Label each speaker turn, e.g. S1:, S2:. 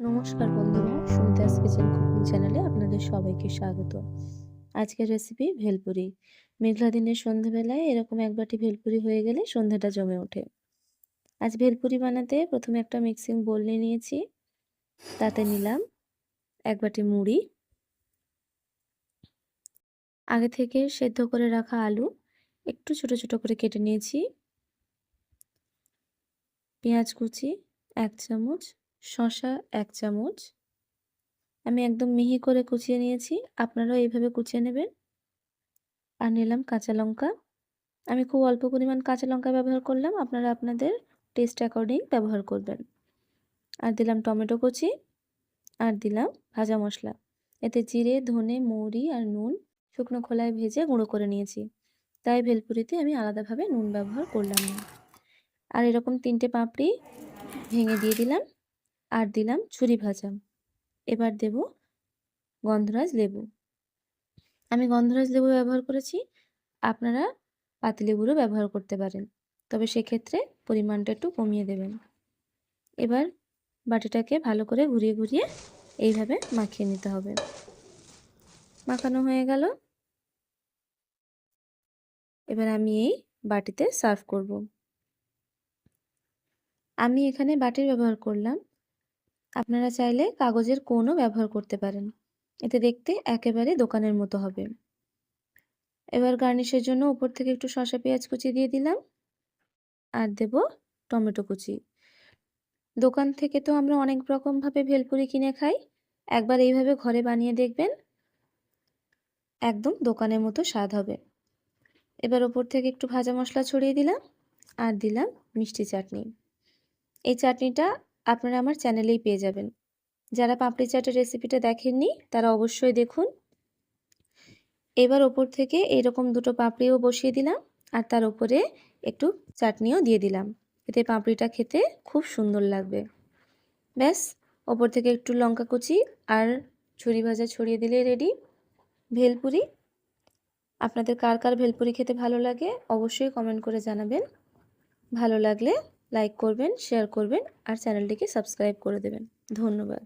S1: নমস্কার বন্ধুরা, Sumita's kitchen cooking চ্যানেলে আপনাদের সবাইকে স্বাগত। আজকের রেসিপি ভেলপুরি। মেঘলা দিনের সন্ধ্যাবেলায় এরকম এক বাটি ভেলপুরি হয়ে গেলে সন্ধ্যাটা জমে ওঠে। আজ ভেলপুরি বানাতে প্রথমে একটা মিক্সিং বোল নিয়ে নিয়েছি। তাতে নিলাম এক বাটি মুড়ি, আগে থেকে সেদ্ধ করে রাখা আলু একটু ছোট ছোট করে কেটে নিয়েছি, পেঁয়াজ কুচি 1 চামচ, শসা 1 চামচ, আমি একদম মিহি করে কুচিয়ে নিয়েছি, আপনারাও এইভাবে কুচিয়ে নেবেন। আর নিলাম কাঁচা লঙ্কা, আমি খুব অল্প পরিমাণ কাঁচা লঙ্কা ব্যবহার করলাম, আপনারা আপনাদের টেস্ট অ্যাকর্ডিং ব্যবহার করবেন। আর দিলাম টমেটো কুচি, আর দিলাম ভাজা মশলা। এতে জিরে, ধনে, মৌরি আর নুন শুকনো খোলায় ভেজে গুঁড়ো করে নিয়েছি, তাই ভেলপুরিতে আমি আলাদাভাবে নুন ব্যবহার করলাম না। আর এরকম 3টে পাপড়ি ভেঙে দিয়ে দিলাম, আর দিলাম ছুরি ভাজা। এবার দেব গন্ধরাজ লেবু, আমি গন্ধরাজ লেবু ব্যবহার করেছি, আপনারা পাতিলেবুরও ব্যবহার করতে পারেন, তবে সেক্ষেত্রে পরিমাণটা একটু কমিয়ে দেবেন। এবার বাটিটাকে ভালো করে ঘুরিয়ে ঘুরিয়ে এইভাবে মাখিয়ে নিতে হবে। মাখানো হয়ে গেল, এবার আমি এই বাটিতে সার্ভ করব। আমি এখানে বাটির ব্যবহার করলাম, আপনারা চাইলে কাগজের কোনও ব্যবহার করতে পারেন, এতে দেখতে একেবারে দোকানের মতো হবে। এবার গার্নিশের জন্য উপর থেকে একটু শসা পেঁয়াজ কুচি দিয়ে দিলাম, আর দেব টমেটো কুচি। দোকান থেকে তো আমরা অনেক রকমভাবে ভেলপুরি কিনে খাই, একবার এইভাবে ঘরে বানিয়ে দেখবেন, একদম দোকানের মতো স্বাদ হবে। এবার ওপর থেকে একটু ভাজা মশলা ছড়িয়ে দিলাম, আর দিলাম মিষ্টি চাটনি। এই চাটনিটা আপনারা আমার চ্যানেলেই পেয়ে যাবেন। যারা পাপড়ি চাটের রেসিপিটা দেখেননি তারা অবশ্যই দেখুন। এবার ওপর থেকে এইরকম 2টো পাপড়িও বসিয়ে দিলাম, আর তার উপরে একটু চাটনিও দিয়ে দিলাম, এতে পাপড়িটা খেতে খুব সুন্দর লাগবে। ব্যাস, ওপর থেকে একটু লঙ্কা কুচি আর ছুরি ভাজা ছড়িয়ে দিলে রেডি ভেলপুরি। আপনাদের কার কার ভেলপুরি খেতে ভালো লাগে অবশ্যই কমেন্ট করে জানাবেন। ভালো লাগলে লাইক করবেন, শেয়ার করবেন, আর চ্যানেলটিকে সাবস্ক্রাইব করে দেবেন। ধন্যবাদ।